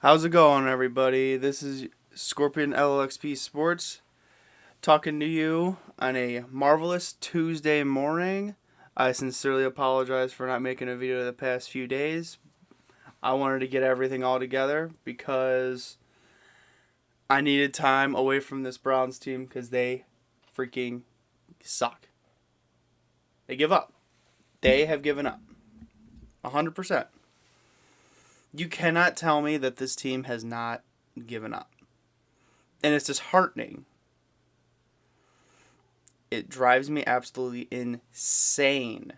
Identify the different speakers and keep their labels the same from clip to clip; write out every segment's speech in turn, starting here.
Speaker 1: How's it going, everybody? This is Scorpion LLXP Sports talking to you on a marvelous Tuesday morning. I sincerely apologize for not making a video the past few days. I wanted to get everything all together because I needed time away from this Browns team because they freaking suck. They give up. They have given up. 100%. You cannot tell me that this team has not given up. And it's disheartening. It drives me absolutely insane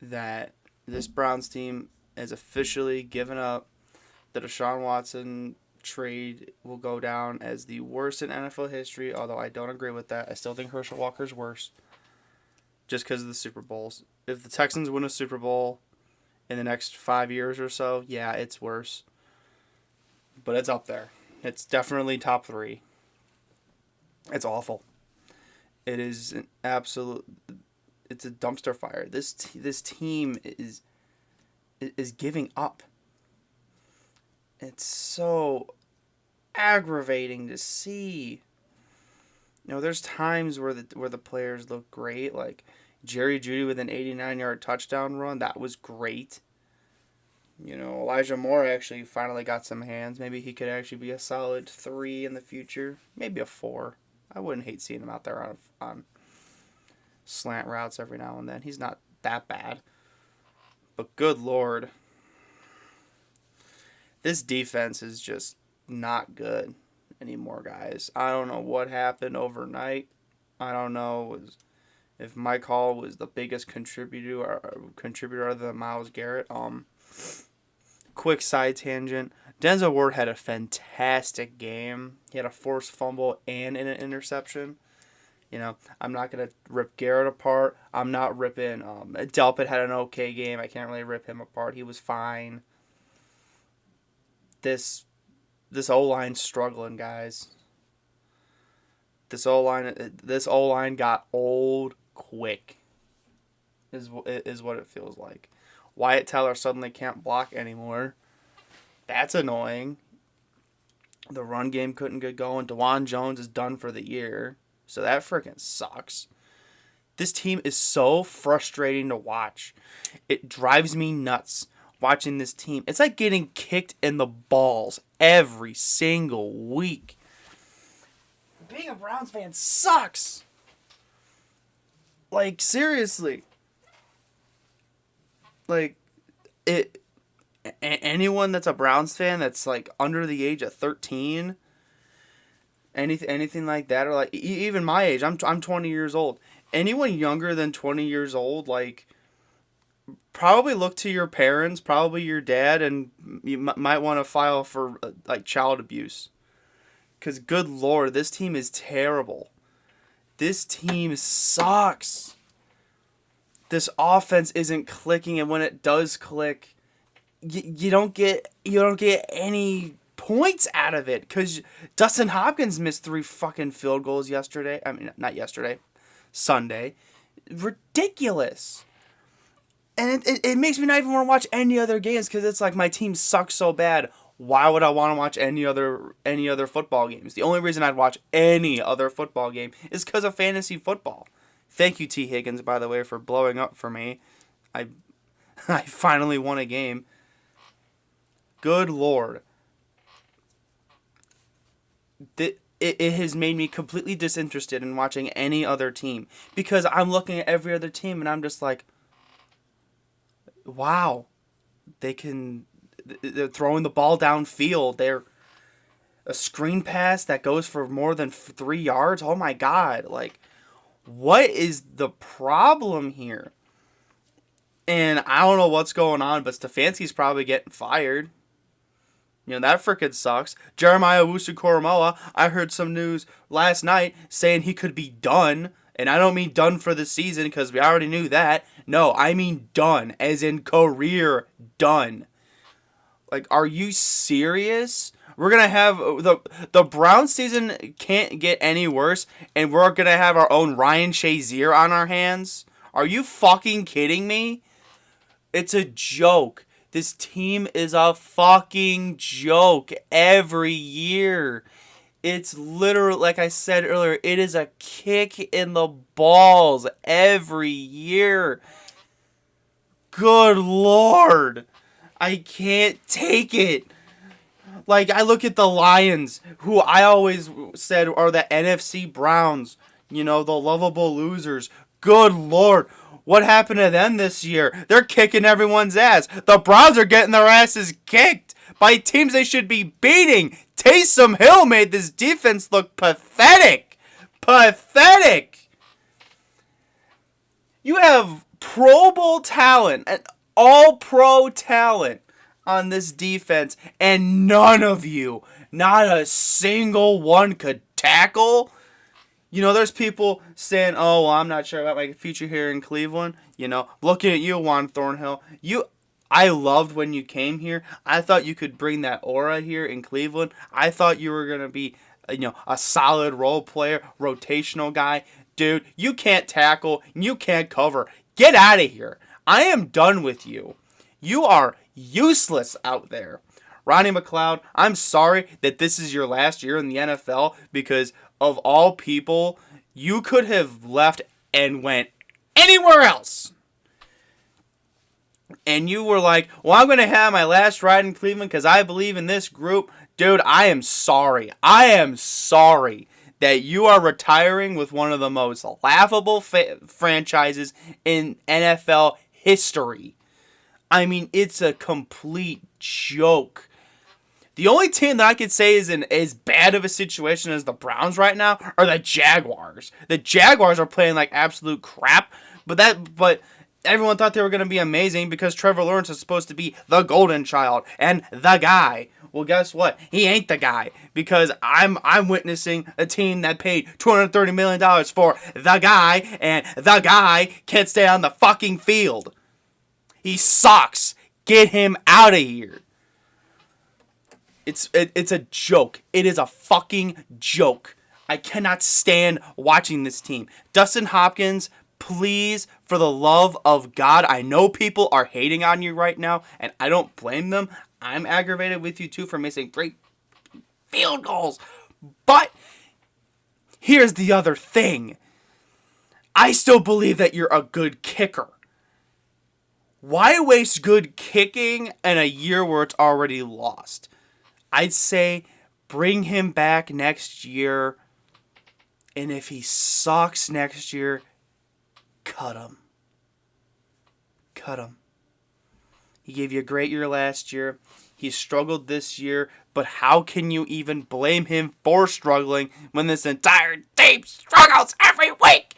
Speaker 1: that this Browns team has officially given up. The Deshaun Watson trade will go down as the worst in NFL history, although I don't agree with that. I still think Herschel Walker's worse just because of the Super Bowls. If the Texans win a Super Bowl in the next 5 years or so, yeah, it's worse. But it's up there. It's definitely top 3. It's awful. It is an absolute... It's a dumpster fire. This team is giving up. It's so aggravating to see. You know, there's times where the players look great, like Jerry Jeudy with an 89-yard touchdown run. That was great. You know, Elijah Moore actually finally got some hands. Maybe he could actually be a solid 3 in the future. Maybe a 4. I wouldn't hate seeing him out there on slant routes every now and then. He's not that bad. But good Lord. This defense is just not good anymore, guys. I don't know what happened overnight. I don't know if Mike Hall was the biggest contributor other than Myles Garrett. Quick side tangent. Denzel Ward had a fantastic game. He had a forced fumble and an interception. You know, I'm not going to rip Garrett apart. I'm not ripping... Delpit had an okay game. I can't really rip him apart. He was fine. This O-line's struggling, guys. This O-line got old quick. Is what it feels like. Wyatt Teller suddenly can't block anymore. That's annoying. The run game couldn't get going. DeJuan Jones is done for the year. So that freaking sucks. This team is so frustrating to watch. It drives me nuts watching this team. It's like getting kicked in the balls every single week. Being a Browns fan sucks. Like, seriously. Like, anyone that's a Browns fan that's like under the age of 13, anything like that, or like even my age, I'm 20 years old. Anyone younger than 20 years old, like, probably look to your parents, probably your dad, and you might want to file for like child abuse. Because good Lord, this team is terrible. This team sucks. This offense isn't clicking, and when it does click, you don't get any points out of it because Dustin Hopkins missed 3 fucking field goals yesterday. I mean, not yesterday, Sunday. Ridiculous. And it makes me not even want to watch any other games because it's like my team sucks so bad. Why would I want to watch any other football games? The only reason I'd watch any other football game is because of fantasy football. Thank you, T. Higgins, by the way, for blowing up for me. I finally won a game. Good Lord. It has made me completely disinterested in watching any other team. Because I'm looking at every other team and I'm just like, wow. They're throwing the ball downfield. They're a screen pass that goes for more than 3 yards. Oh my God. Like, what is the problem here? And I don't know what's going on, but Stefanski's probably getting fired. You know, that frickin' sucks. Jeremiah Owusu-Koramoah, I heard some news last night saying he could be done. And I don't mean done for the season because we already knew that. No, I mean done, as in career done. Like, are you serious? We're going to have the Browns season can't get any worse, and we're going to have our own Ryan Shazier on our hands? Are you fucking kidding me? It's a joke. This team is a fucking joke every year. It's literally, like I said earlier, it is a kick in the balls every year. Good Lord. I can't take it. Like, I look at the Lions, who I always said are the NFC Browns. You know, the lovable losers. Good Lord. What happened to them this year? They're kicking everyone's ass. The Browns are getting their asses kicked by teams they should be beating. Taysom Hill made this defense look pathetic. Pathetic. You have Pro Bowl talent and all-pro talent on this defense, and none of you, not a single one, could tackle. You know, there's people saying, oh, well, I'm not sure about my future here in Cleveland. You know, looking at you, Juan Thornhill. I loved when you came here. I thought you could bring that aura here in Cleveland. I thought you were going to be, a solid role player, rotational guy. Dude, you can't tackle. You can't cover. Get out of here. I am done with you. You are useless out there. Ronnie McLeod, I'm sorry that this is your last year in the NFL because of all people, you could have left and went anywhere else. And you were like, well, I'm going to have my last ride in Cleveland because I believe in this group. Dude, I am sorry. I am sorry that you are retiring with one of the most laughable franchises in NFL history. I mean, it's a complete joke. The only team that I could say is in as bad of a situation as the Browns right now are the Jaguars. The Jaguars are playing like absolute crap, but everyone thought they were going to be amazing because Trevor Lawrence is supposed to be the golden child and the guy. Well, guess what? He ain't the guy because I'm witnessing a team that paid $230 million for the guy, and the guy can't stay on the fucking field. He sucks. Get him out of here. It's a joke. It is a fucking joke. I cannot stand watching this team. Dustin Hopkins, please, for the love of God, I know people are hating on you right now, and I don't blame them. I'm aggravated with you too for missing 3 field goals. But here's the other thing. I still believe that you're a good kicker. Why waste good kicking in a year where it's already lost? I'd say bring him back next year, and if he sucks next year, cut him. Cut him. He gave you a great year last year. He struggled this year, but how can you even blame him for struggling when this entire team struggles every week?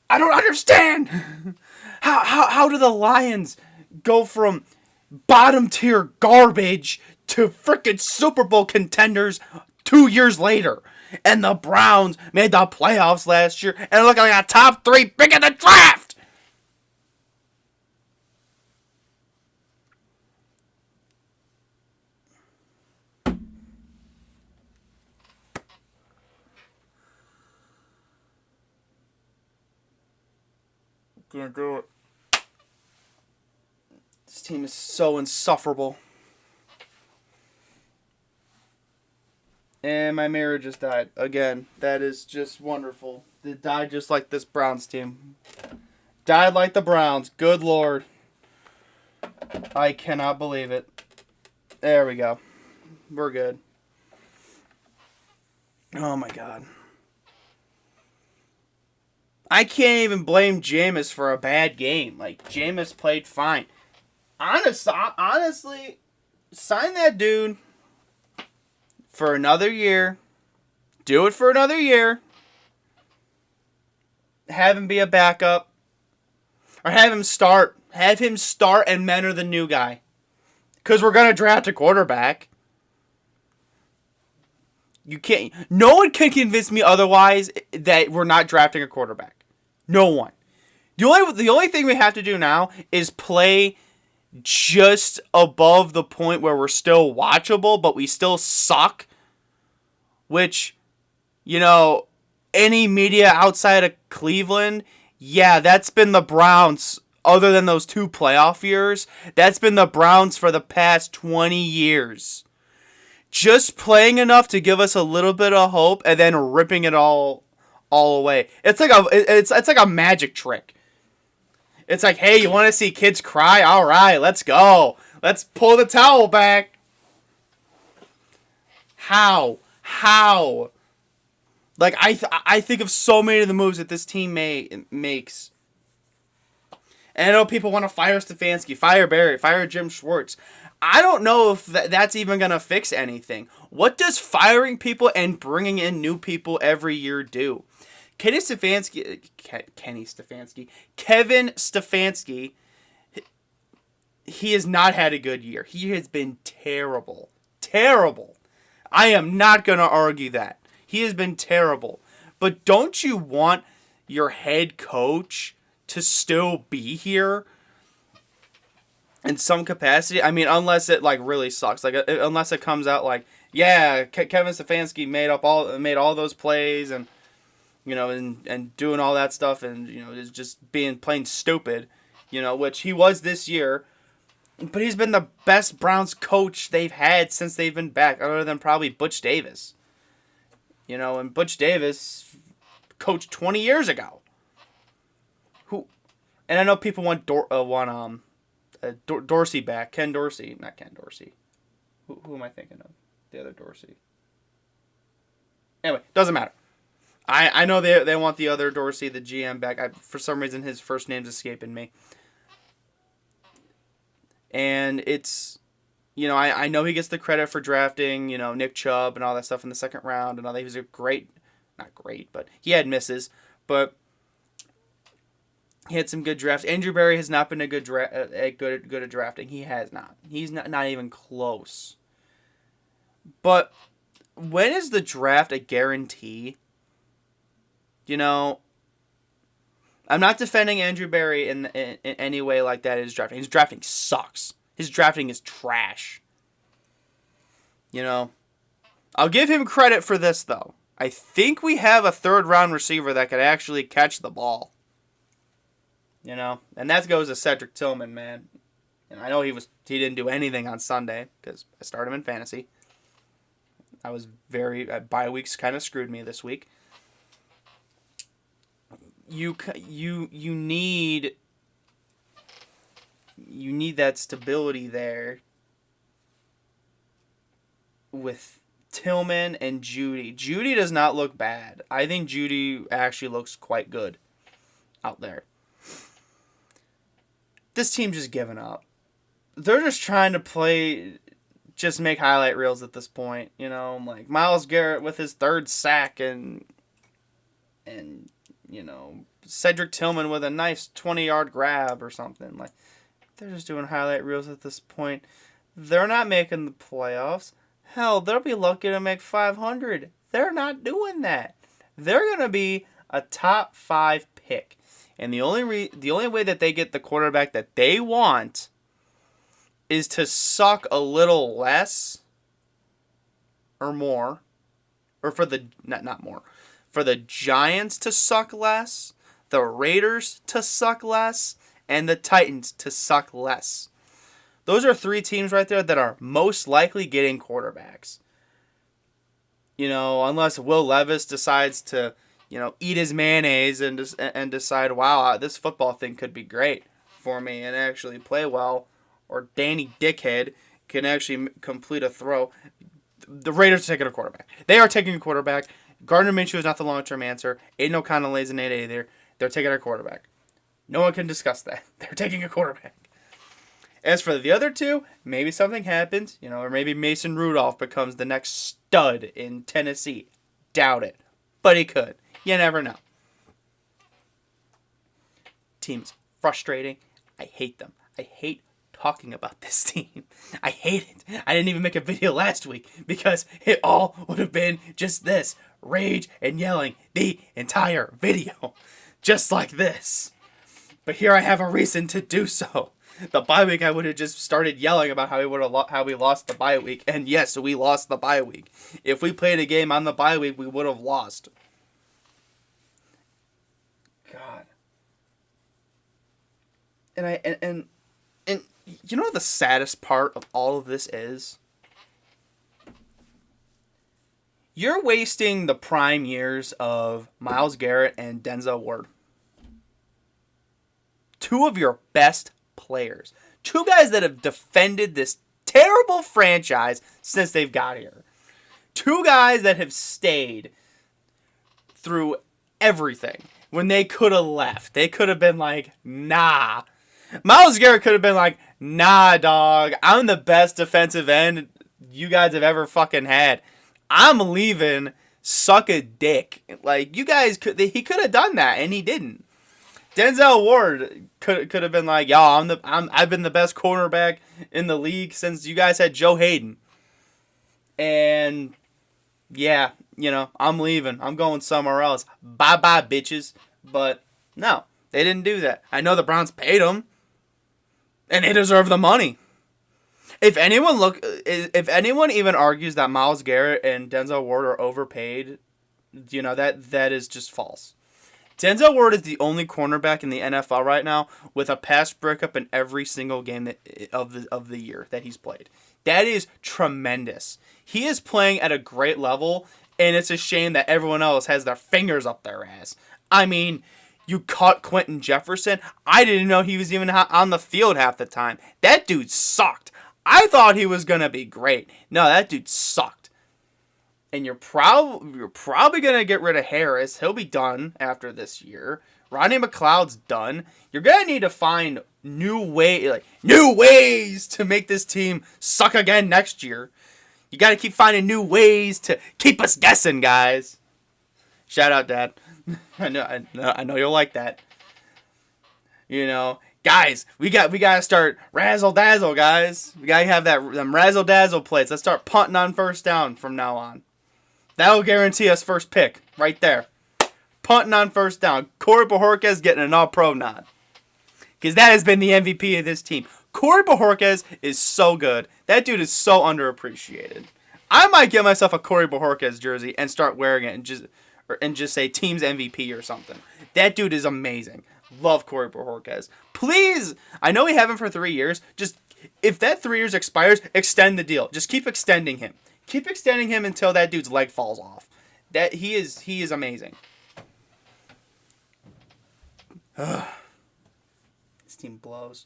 Speaker 1: I don't understand. How do the Lions go from bottom tier garbage to freaking Super Bowl contenders 2 years later? And the Browns made the playoffs last year and look like a top 3 pick in the draft. Gonna do it. This team is so insufferable. And my mirror just died. Again, that is just wonderful. It died just like this Browns team. Died like the Browns. Good Lord. I cannot believe it. There we go. We're good. Oh my God. I can't even blame Jameis for a bad game. Like, Jameis played fine. Honestly, sign that dude for another year. Do it for another year. Have him be a backup. Or have him start. Have him start and mentor the new guy. Because we're going to draft a quarterback. You can't. No one can convince me otherwise that we're not drafting a quarterback. No one. The only thing we have to do now is play just above the point where we're still watchable, but we still suck. Which, any media outside of Cleveland, yeah, that's been the Browns other than those 2 playoff years, that's been the Browns for the past 20 years. Just playing enough to give us a little bit of hope and then ripping it all away. It's like a magic trick. It's like, hey, you want to see kids cry? All right, let's go. Let's pull the towel back. How? Like, I think of so many of the moves that this team makes. And I know people want to fire Stefanski, fire Barry, fire Jim Schwartz. I don't know if that's even going to fix anything. What does firing people and bringing in new people every year do? Kevin Stefanski, he has not had a good year. He has been terrible. Terrible. I am not going to argue that. He has been terrible. But don't you want your head coach to still be here in some capacity? I mean, unless it like really sucks. Like unless it comes out like, yeah, Kevin Stefanski made all those plays and and doing all that stuff and is just being plain stupid, which he was this year. But he's been the best Browns coach they've had since they've been back, other than probably Butch Davis. And Butch Davis coached 20 years ago. And I know people want Dorsey back. Ken Dorsey. Not Ken Dorsey. Who am I thinking of? The other Dorsey. Anyway, doesn't matter. I know they want the other Dorsey, the GM, back. For some reason, his first name's escaping me. And it's, I know he gets the credit for drafting, Nick Chubb and all that stuff in the second round and all that. He was not great, but he had misses. But he had some good drafts. Andrew Berry has not been good at drafting. He has not. He's not even close. But when is the draft a guarantee? I'm not defending Andrew Berry in any way like that in his drafting. His drafting sucks. His drafting is trash. I'll give him credit for this, though. I think we have a third-round receiver that could actually catch the ball. And that goes to Cedric Tillman, man. And I know he didn't do anything on Sunday because I started him in fantasy. I was bye weeks kind of screwed me this week. You need that stability there with Tillman and Judy. Judy does not look bad. I think Judy actually looks quite good out there. This team just giving up. They're just trying to make highlight reels at this point. Like Myles Garrett with his 3rd sack and Cedric Tillman with a nice 20-yard grab or something. Like, they're just doing highlight reels at this point. They're not making the playoffs. Hell, they'll be lucky to make 500. They're not doing that. They're going to be a top 5 pick. And the only way that they get the quarterback that they want is to suck a little less or more. Or for the... Not more. For the Giants to suck less, the Raiders to suck less, and the Titans to suck less. Those are 3 teams right there that are most likely getting quarterbacks. Unless Will Levis decides to, eat his mayonnaise and decide, wow, this football thing could be great for me and actually play well. Or Danny Dickhead can actually complete a throw. The Raiders are taking a quarterback. They are taking a quarterback. Gardner Minshew is not the long-term answer. Aiden O'Connell isn't it either. They're taking a quarterback. No one can discuss that. They're taking a quarterback. As for the other 2, maybe something happens, or maybe Mason Rudolph becomes the next stud in Tennessee. Doubt it. But he could. You never know. Team's frustrating. I hate them. I hate talking about this team. I hate it. I didn't even make a video last week because it all would have been just this. Rage and yelling the entire video. Just like this. But here I have a reason to do so. The bye week I would have just started yelling about how we lost the bye week. And yes, we lost the bye week. If we played a game on the bye week, we would have lost. God. And you know what the saddest part of all of this is? You're wasting the prime years of Myles Garrett and Denzel Ward. Two of your best players. Two guys that have defended this terrible franchise since they've got here. Two guys that have stayed through everything. When they could have left, they could have been like, nah. Myles Garrett could have been like, nah, dog. I'm the best defensive end you guys have ever fucking had. I'm leaving. Suck a dick. Like, you guys could. He could have done that, and he didn't. Denzel Ward could have been like, yo, I've been the best cornerback in the league since you guys had Joe Hayden. And yeah, you know, I'm leaving. I'm going somewhere else. Bye-bye, bitches. But no, they didn't do that. I know the Browns paid them, and they deserve the money. If anyone even argues that Myles Garrett and Denzel Ward are overpaid, you know, that is just false. Denzel Ward is the only cornerback in the NFL right now with a pass breakup in every single game of the year that he's played. That is tremendous. He is playing at a great level, and it's a shame that everyone else has their fingers up their ass. I mean, you caught Quentin Jefferson. I didn't know he was even on the field half the time. That dude sucked. I thought he was going to be great. No, that dude sucked. And you're probably going to get rid of Harris. He'll be done after this year. Rodney McLeod's done. You're going to need to find new ways to make this team suck again next year. You got to keep finding new ways to keep us guessing, guys. Shout out, Dad. I know you'll like that. You know, guys, we got to start razzle dazzle, guys. We got to have them razzle dazzle plates. Let's start punting on first down from now on. That'll guarantee us first pick right there. Punting on first down. Corey Bojorquez getting an all-pro nod. Because that has been the MVP of this team. Corey Bojorquez is so good. That dude is so underappreciated. I might get myself a Corey Bojorquez jersey and start wearing it and just say team's MVP or something. That dude is amazing. Love Corey Bojorquez. Please, I know we have him for 3 years. Just, if that 3 years expires, extend the deal. Just keep extending him. Keep extending him until that dude's leg falls off. That he is amazing. This team blows.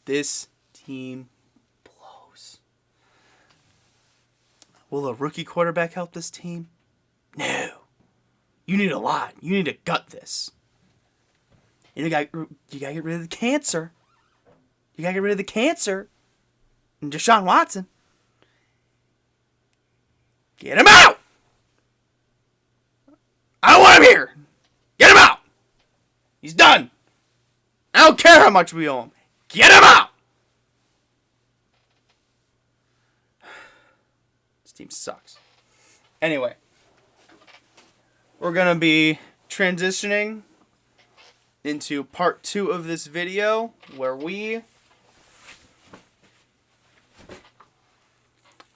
Speaker 1: This team blows. Will a rookie quarterback help this team? No. You need a lot. You need to gut this. You gotta get rid of the cancer. You gotta get rid of the cancer. And Deshaun Watson. Get him out! I don't want him here! Get him out! He's done! I don't care how much we owe him. Get him out! This team sucks. Anyway. We're going to be transitioning into part 2 of this video where we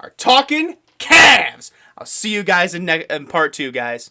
Speaker 1: are talking Cavs. I'll see you guys in part 2, guys.